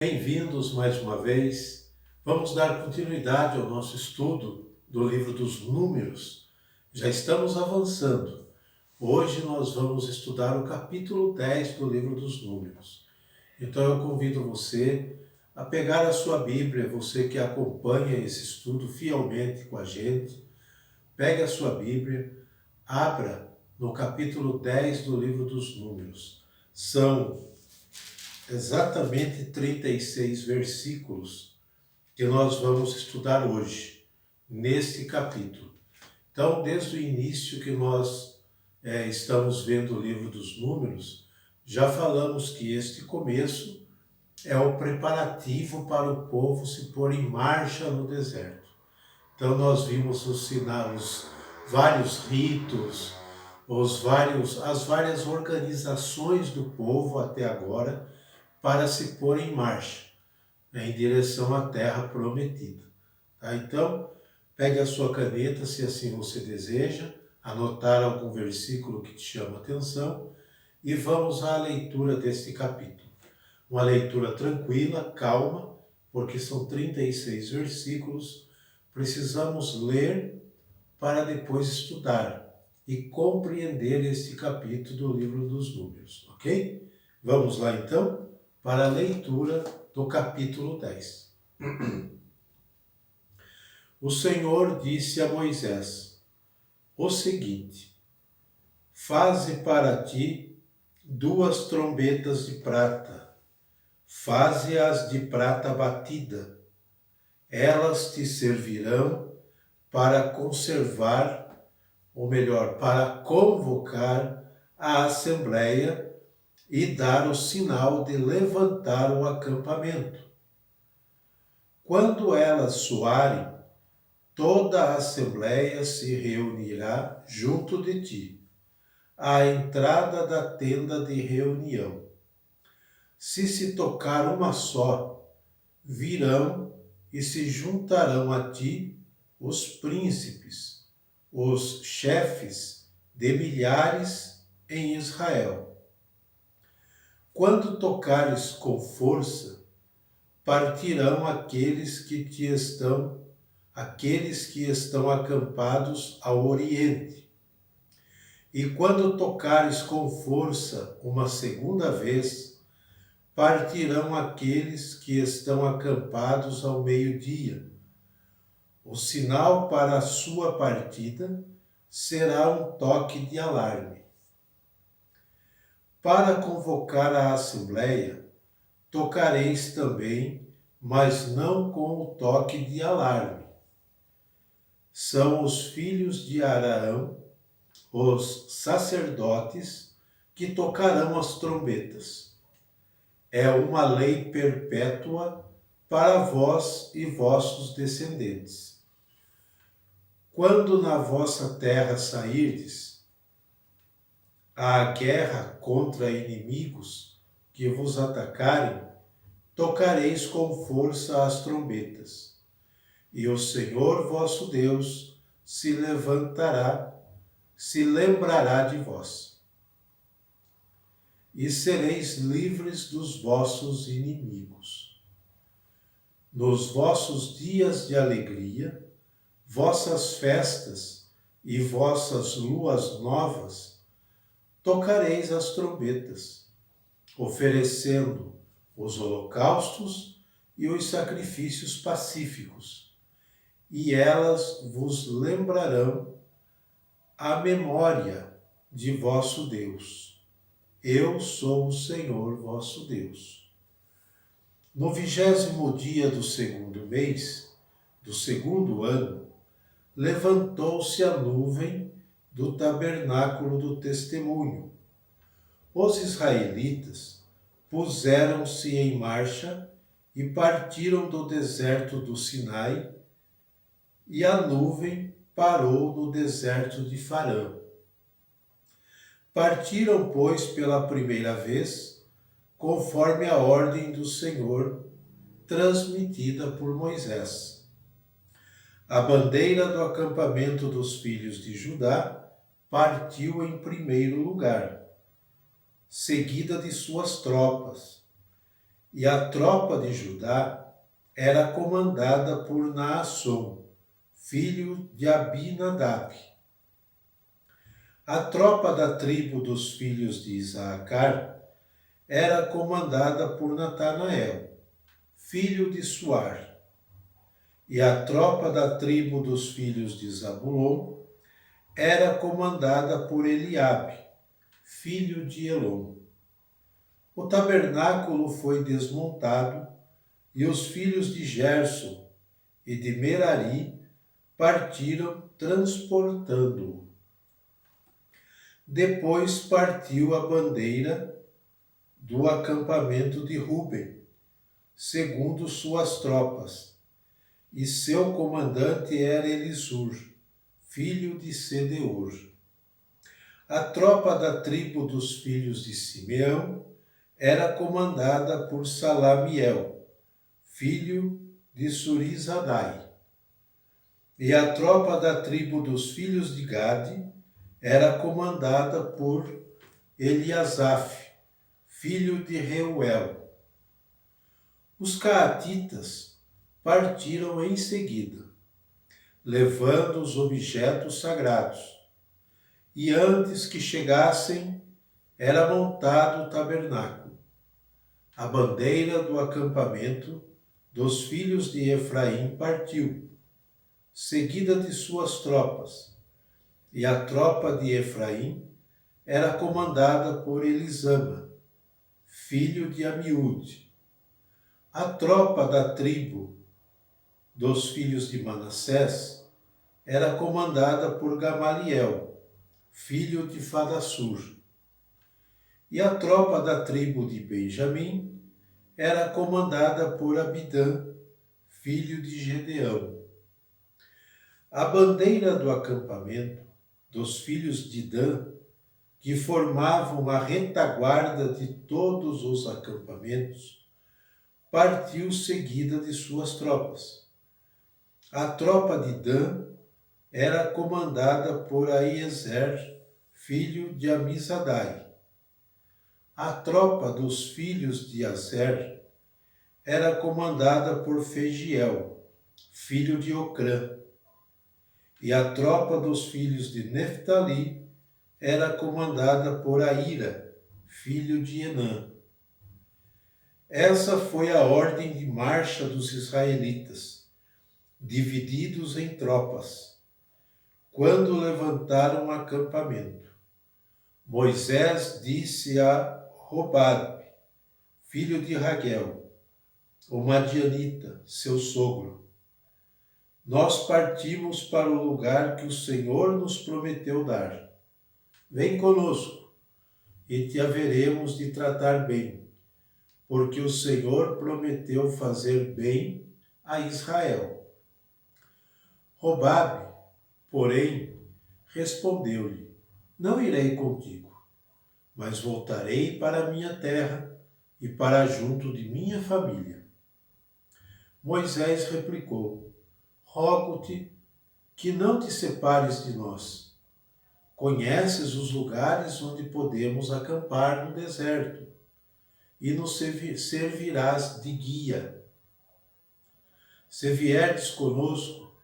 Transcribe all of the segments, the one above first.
Bem-vindos mais uma vez. Vamos dar continuidade ao nosso estudo do livro dos Números. Já estamos avançando. Hoje nós vamos estudar o capítulo 10 do livro dos Números. Então eu convido você a pegar a sua Bíblia, você que acompanha esse estudo fielmente com a gente, pegue a sua Bíblia, abra no capítulo 10 do livro dos Números. São exatamente 36 versículos que nós vamos estudar hoje, neste capítulo. Então, desde o início que nós estamos vendo o livro dos Números, já falamos que este começo é o preparativo para o povo se pôr em marcha no deserto. Então, nós vimos os sinais, vários ritos, as várias organizações do povo até agora, para se pôr em marcha, em direção à terra prometida. Tá? Então, pegue a sua caneta, se assim você deseja, anotar algum versículo que te chama a atenção, e vamos à leitura deste capítulo. Uma leitura tranquila, calma, porque são 36 versículos, precisamos ler para depois estudar e compreender este capítulo do livro dos Números, ok? Vamos lá então? Para a leitura do capítulo 10. O Senhor disse a Moisés o seguinte: Faze para ti 2 trombetas de prata, faze-as de prata batida. Elas te servirão para conservar, ou melhor, para convocar a assembleia e dar o sinal de levantar o acampamento. Quando elas soarem, toda a assembleia se reunirá junto de ti, à entrada da tenda de reunião. Se tocar uma só, virão e se juntarão a ti os príncipes, os chefes de milhares em Israel. Quando tocares com força, partirão aqueles que estão acampados ao oriente. E quando tocares com força uma segunda vez, partirão aqueles que estão acampados ao meio-dia. O sinal para a sua partida será um toque de alarme. Para convocar a assembleia, tocareis também, mas não com o toque de alarme. São os filhos de Arão, os sacerdotes, que tocarão as trombetas. É uma lei perpétua para vós e vossos descendentes. Quando na vossa terra sairdes à guerra contra inimigos que vos atacarem, tocareis com força as trombetas, e o Senhor vosso Deus se lembrará de vós, e sereis livres dos vossos inimigos. Nos vossos dias de alegria, vossas festas e vossas luas novas, tocareis as trombetas, oferecendo os holocaustos e os sacrifícios pacíficos, e elas vos lembrarão a memória de vosso Deus. Eu sou o Senhor vosso Deus. No 20º dia do segundo mês, do segundo ano, levantou-se a nuvem do tabernáculo do testemunho. Os israelitas puseram-se em marcha e partiram do deserto do Sinai, e a nuvem parou no deserto de Farã. Partiram, pois, pela primeira vez, conforme a ordem do Senhor, transmitida por Moisés. A bandeira do acampamento dos filhos de Judá partiu em primeiro lugar, seguida de suas tropas, e a tropa de Judá era comandada por Naasson, filho de Abinadab. A tropa da tribo dos filhos de Isaacar era comandada por Natanael, filho de Suar. E a tropa da tribo dos filhos de Zabulon era comandada por Eliabe, filho de Elom. O tabernáculo foi desmontado e os filhos de Gerson e de Merari partiram transportando-o. Depois partiu a bandeira do acampamento de Ruben, segundo suas tropas, e seu comandante era Elisur, filho de Sedeur. A tropa da tribo dos filhos de Simeão era comandada por Salamiel, filho de Surizadai. E a tropa da tribo dos filhos de Gade era comandada por Eliasaf, filho de Reuel. Os caatitas partiram em seguida, levando os objetos sagrados, e antes que chegassem, era montado o tabernáculo. A bandeira do acampamento dos filhos de Efraim partiu, seguida de suas tropas, e a tropa de Efraim era comandada por Elisama, filho de Amiúde. A tropa da tribo dos filhos de Manassés era comandada por Gamaliel, filho de Fadassur. E a tropa da tribo de Benjamim era comandada por Abidã, filho de Gedeão. A bandeira do acampamento dos filhos de Dan, que formavam a retaguarda de todos os acampamentos, partiu seguida de suas tropas. A tropa de Dan era comandada por Aiezer, filho de Amizadai. A tropa dos filhos de Aser era comandada por Fegiel, filho de Ocrã. E a tropa dos filhos de Neftali era comandada por Aíra, filho de Enã. Essa foi a ordem de marcha dos israelitas, divididos em tropas, quando levantaram acampamento. Moisés disse a Robabe, filho de Raguel, o madianita, seu sogro: nós partimos para o lugar que o Senhor nos prometeu dar. Vem conosco, e te haveremos de tratar bem, porque o Senhor prometeu fazer bem a Israel. Robabe, porém, respondeu-lhe: não irei contigo, mas voltarei para a minha terra e para junto de minha família. Moisés replicou: rogo-te que não te separes de nós. Conheces os lugares onde podemos acampar no deserto, e nos servirás de guia. Se vierdes conosco,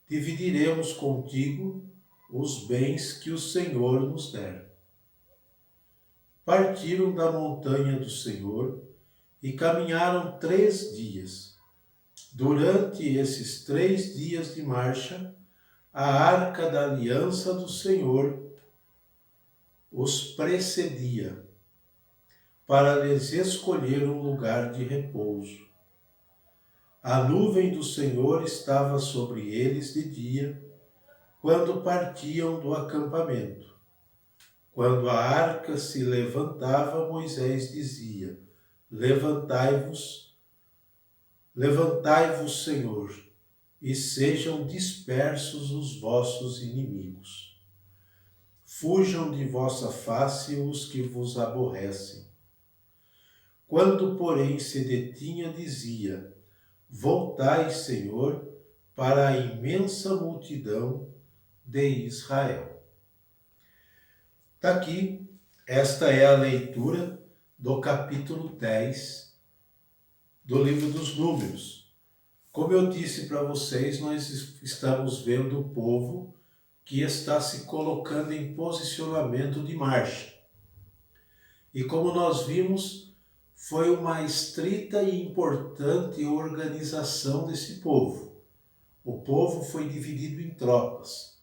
dividiremos contigo os bens que o Senhor nos der. Partiram da montanha do Senhor e caminharam 3 dias. Durante esses 3 dias de marcha, a arca da aliança do Senhor os precedia, para lhes escolher um lugar de repouso. A nuvem do Senhor estava sobre eles de dia, quando partiam do acampamento. Quando a arca se levantava, Moisés dizia: levantai-vos, Senhor, e sejam dispersos os vossos inimigos. Fujam de vossa face os que vos aborrecem. Quando, porém, se detinha, dizia: voltai, Senhor, para a imensa multidão de Israel. Daqui, esta é a leitura do capítulo 10 do livro dos Números. Como eu disse para vocês, nós estamos vendo o povo que está se colocando em posicionamento de marcha. E como nós vimos, foi uma estrita e importante organização desse povo. O povo foi dividido em tropas,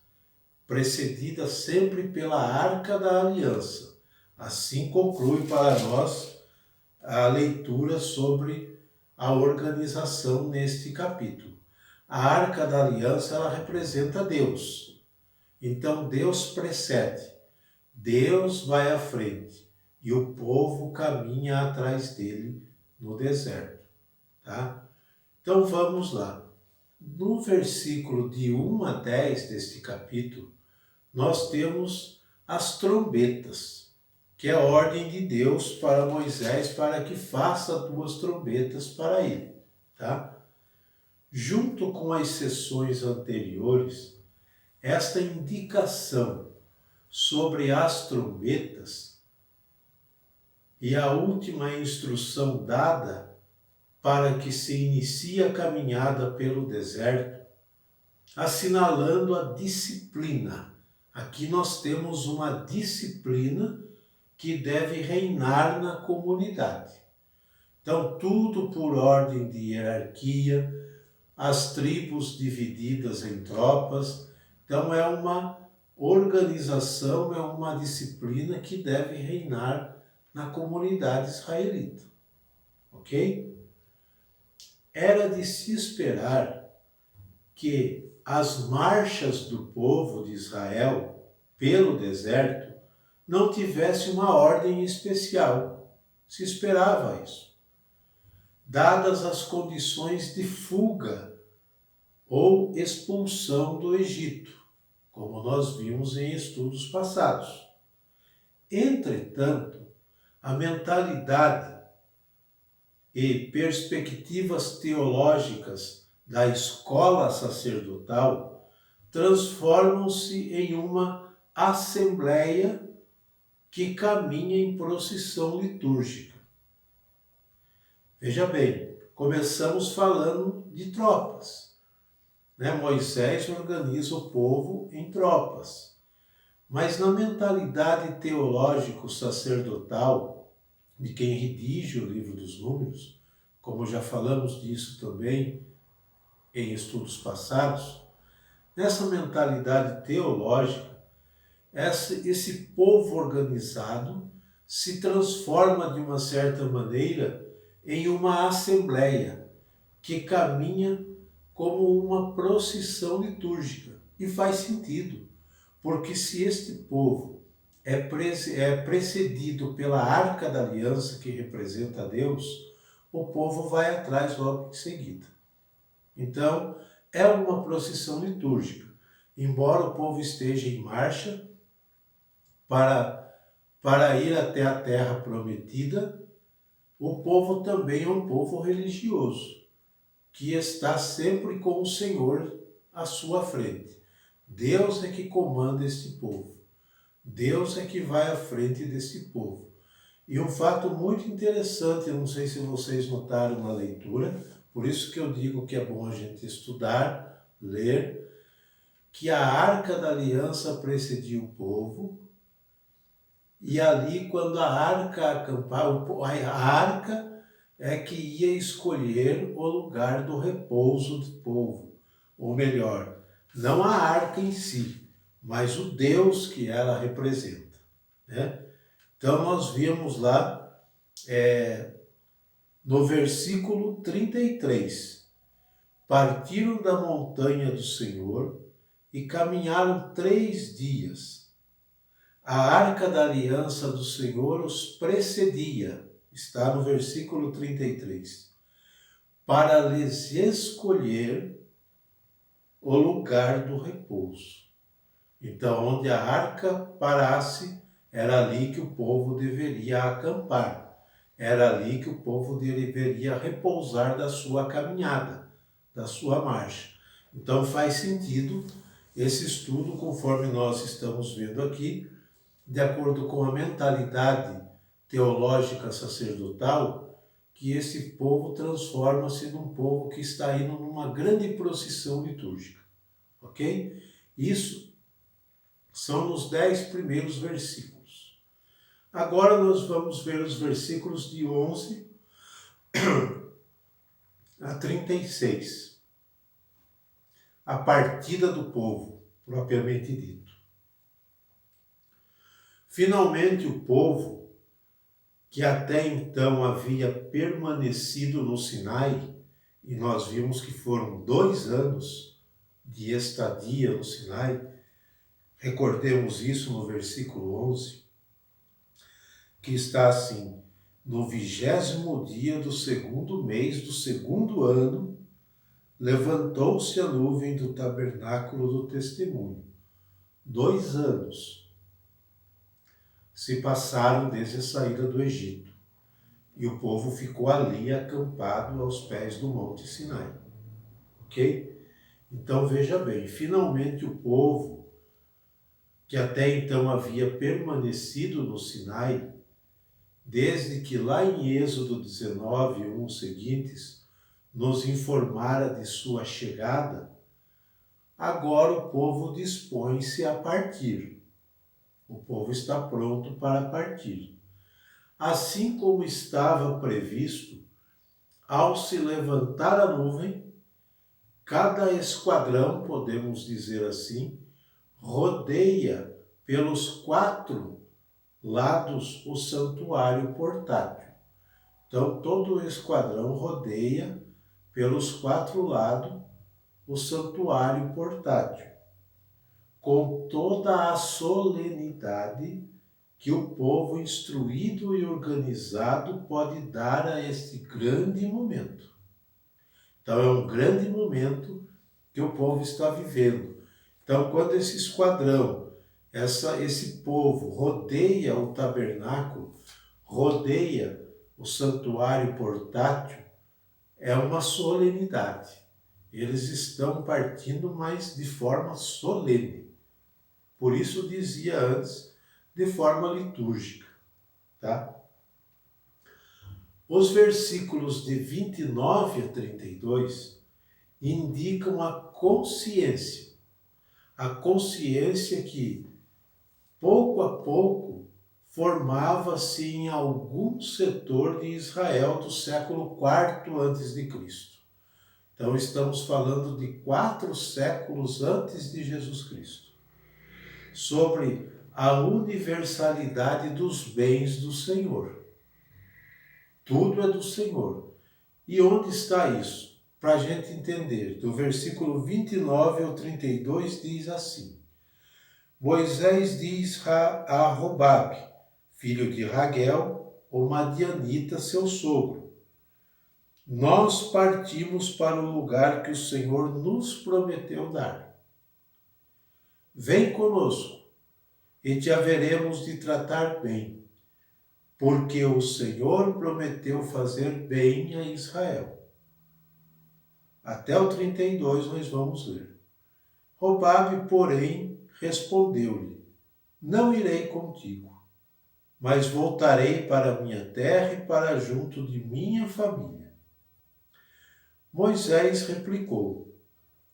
precedida sempre pela Arca da Aliança. Assim conclui para nós a leitura sobre a organização neste capítulo. A Arca da Aliança, ela representa Deus. Então Deus precede, Deus vai à frente e o povo caminha atrás dele no deserto, tá? Então vamos lá. No versículo de 1 a 10 deste capítulo, nós temos as trombetas, que é a ordem de Deus para Moisés para que faça 2 trombetas para ele, tá? Junto com as sessões anteriores, esta indicação sobre as trombetas e a última instrução dada para que se inicie a caminhada pelo deserto, assinalando a disciplina. Aqui nós temos uma disciplina que deve reinar na comunidade. Então, tudo por ordem de hierarquia, as tribos divididas em tropas. Então, é uma organização, é uma disciplina que deve reinar na comunidade israelita. Ok? Era de se esperar que as marchas do povo de Israel pelo deserto não tivesse uma ordem especial. Se esperava isso. Dadas as condições de fuga ou expulsão do Egito, como nós vimos em estudos passados. Entretanto, a mentalidade e perspectivas teológicas da escola sacerdotal transformam-se em uma assembleia que caminha em procissão litúrgica. Veja bem, começamos falando de tropas, né? Moisés organiza o povo em tropas, mas na mentalidade teológico-sacerdotal de quem redige o livro dos Números, como já falamos disso também em estudos passados, nessa mentalidade teológica, esse povo organizado se transforma de uma certa maneira em uma assembleia que caminha como uma procissão litúrgica. E faz sentido, porque se este povo é precedido pela Arca da Aliança, que representa a Deus, o povo vai atrás logo em seguida. Então, é uma procissão litúrgica. Embora o povo esteja em marcha para ir até a terra prometida, o povo também é um povo religioso, que está sempre com o Senhor à sua frente. Deus é que comanda este povo. Deus é que vai à frente desse povo. E um fato muito interessante, eu não sei se vocês notaram na leitura, por isso que eu digo que é bom a gente estudar, ler, que a Arca da Aliança precedia o povo, e ali quando a arca acampava, a arca é que ia escolher o lugar do repouso do povo. Ou melhor, não a arca em si, mas o Deus que ela representa, né? Então nós vimos lá no versículo 33, partiram da montanha do Senhor e caminharam 3 dias. A Arca da Aliança do Senhor os precedia, está no versículo 33, para lhes escolher o lugar do repouso. Então, onde a arca parasse, era ali que o povo deveria acampar. Era ali que o povo deveria repousar da sua caminhada, da sua marcha. Então, faz sentido esse estudo, conforme nós estamos vendo aqui, de acordo com a mentalidade teológica sacerdotal, que esse povo transforma-se num povo que está indo numa grande procissão litúrgica, ok? Isso são os 10 primeiros versículos. Agora nós vamos ver os versículos de 11 a 36. A partida do povo, propriamente dito. Finalmente o povo, que até então havia permanecido no Sinai, e nós vimos que foram 2 anos de estadia no Sinai, recordemos isso no versículo 11, que está assim: no 20º dia do 2º mês do 2º ano, levantou-se a nuvem do tabernáculo do testemunho. 2 anos se passaram desde a saída do Egito, e o povo ficou ali acampado aos pés do Monte Sinai. Ok? Então veja bem, finalmente o povo, que até então havia permanecido no Sinai, desde que lá em Êxodo 19, 1 seguintes, nos informara de sua chegada, agora o povo dispõe-se a partir. O povo está pronto para partir. Assim como estava previsto, ao se levantar a nuvem, cada esquadrão, podemos dizer assim, rodeia pelos 4 lados o santuário portátil. Então, todo o esquadrão rodeia pelos 4 lados o santuário portátil, com toda a solenidade que o povo instruído e organizado pode dar a este grande momento. Então é um grande momento que o povo está vivendo. Então quando esse esquadrão, esse povo rodeia o tabernáculo, rodeia o santuário portátil, é uma solenidade. Eles estão partindo, mas de forma solene. Por isso dizia antes, de forma litúrgica, tá? Os versículos de 29 a 32 indicam a consciência que, pouco a pouco, formava-se em algum setor de Israel do século IV a.C. Então estamos falando de 4 séculos antes de Jesus Cristo, sobre a universalidade dos bens do Senhor. Tudo é do Senhor. E onde está isso? Para a gente entender, do versículo 29 ao 32 diz assim: Moisés diz a Robabe, filho de Raguel, o madianita, seu sogro: Nós partimos para o lugar que o Senhor nos prometeu dar. Vem conosco, e te haveremos de tratar bem, porque o Senhor prometeu fazer bem a Israel. Até o 32 nós vamos ler. Robabe, porém, respondeu-lhe: Não irei contigo, mas voltarei para minha terra e para junto de minha família. Moisés replicou: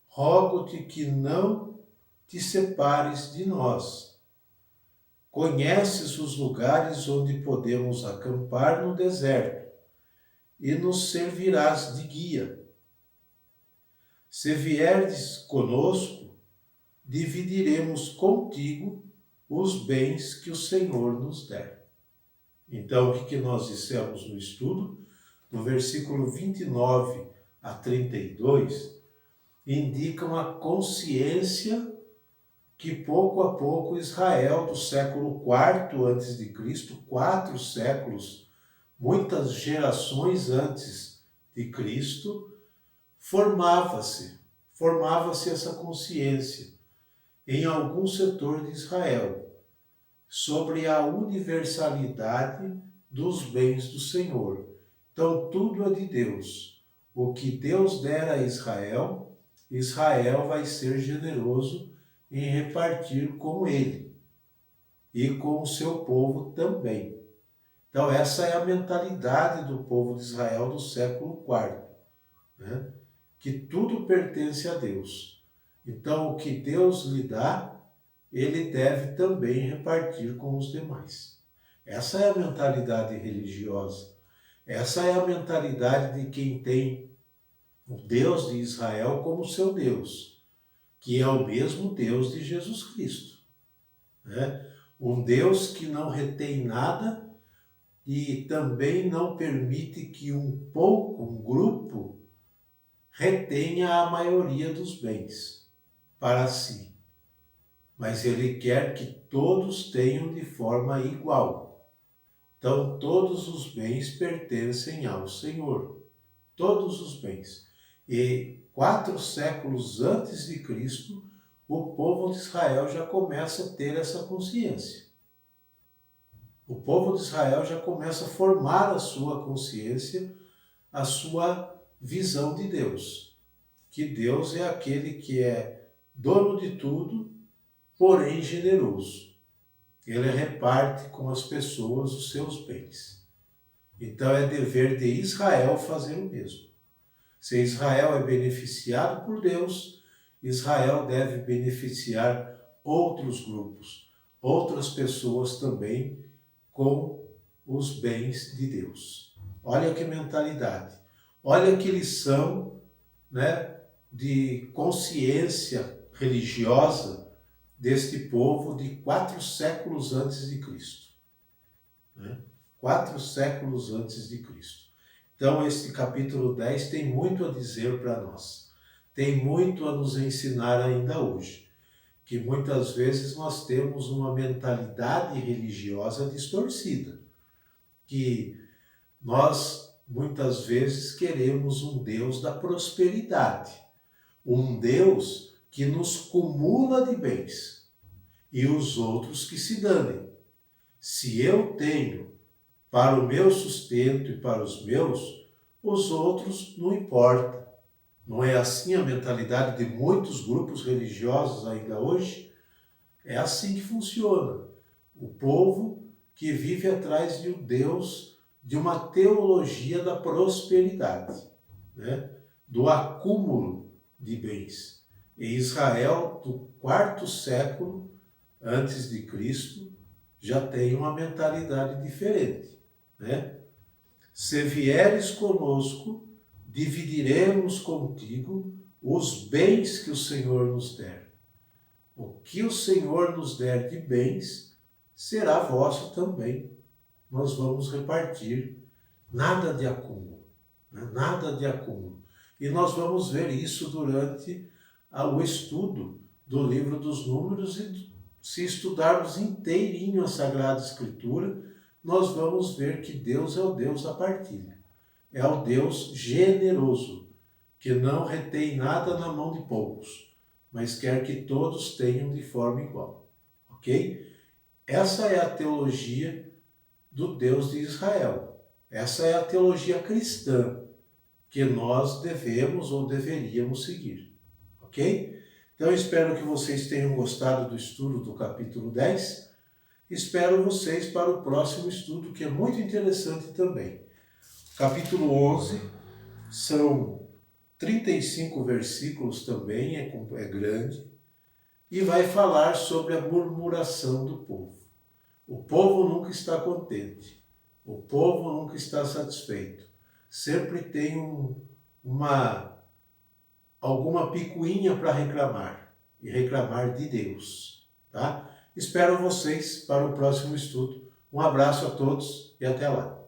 Rogo-te que não te separes de nós. Conheces os lugares onde podemos acampar no deserto, e nos servirás de guia. Se vierdes conosco, dividiremos contigo os bens que o Senhor nos der. Então, o que nós dissemos no estudo? No versículo 29 a 32, indicam a consciência que pouco a pouco Israel do século IV a.C., 4 séculos, muitas gerações antes de Cristo, formava-se essa consciência em algum setor de Israel sobre a universalidade dos bens do Senhor. Então tudo é de Deus. O que Deus der a Israel, Israel vai ser generoso em repartir com ele e com o seu povo também. Então essa é a mentalidade do povo de Israel do século IV, né? Que tudo pertence a Deus. Então o que Deus lhe dá, ele deve também repartir com os demais. Essa é a mentalidade religiosa. Essa é a mentalidade de quem tem o Deus de Israel como seu Deus, que é o mesmo Deus de Jesus Cristo, né? Um Deus que não retém nada e também não permite que um grupo, retenha a maioria dos bens para si. Mas ele quer que todos tenham de forma igual. Então, todos os bens pertencem ao Senhor. Todos os bens. E 4 séculos antes de Cristo, o povo de Israel já começa a ter essa consciência. O povo de Israel já começa a formar a sua consciência, a sua visão de Deus. Que Deus é aquele que é dono de tudo, porém generoso. Ele reparte com as pessoas os seus bens. Então é dever de Israel fazer o mesmo. Se Israel é beneficiado por Deus, Israel deve beneficiar outros grupos, outras pessoas também com os bens de Deus. Olha que mentalidade, olha que lição, né, de consciência religiosa deste povo de 4 séculos antes de Cristo. Né? 4 séculos antes de Cristo. Então, este capítulo 10 tem muito a dizer para nós. Tem muito a nos ensinar ainda hoje. Que muitas vezes nós temos uma mentalidade religiosa distorcida. Que nós, muitas vezes, queremos um Deus da prosperidade. Um Deus que nos cumula de bens. E os outros que se danem. Se eu tenho para o meu sustento e para os meus, os outros não importa. Não é assim a mentalidade de muitos grupos religiosos ainda hoje? É assim que funciona. O povo que vive atrás de um Deus, de uma teologia da prosperidade, né? Do acúmulo de bens. Em Israel, do 4º século antes de Cristo, já tem uma mentalidade diferente, né? Se vieres conosco, dividiremos contigo os bens que o Senhor nos der. O que o Senhor nos der de bens, será vosso também. Nós vamos repartir. Nada de acúmulo, né? Nada de acúmulo. E nós vamos ver isso durante o estudo do livro dos Números, e se estudarmos inteirinho a Sagrada Escritura, nós vamos ver que Deus é o Deus da partilha. É o Deus generoso, que não retém nada na mão de poucos, mas quer que todos tenham de forma igual. Ok? Essa é a teologia do Deus de Israel. Essa é a teologia cristã que nós devemos ou deveríamos seguir. Ok? Então, eu espero que vocês tenham gostado do estudo do capítulo 10. Espero vocês para o próximo estudo, que é muito interessante também. Capítulo 11, são 35 versículos também, é grande, e vai falar sobre a murmuração do povo. O povo nunca está contente, o povo nunca está satisfeito. Sempre tem alguma picuinha para reclamar, e reclamar de Deus, tá? Espero vocês para o próximo estudo. Um abraço a todos e até lá.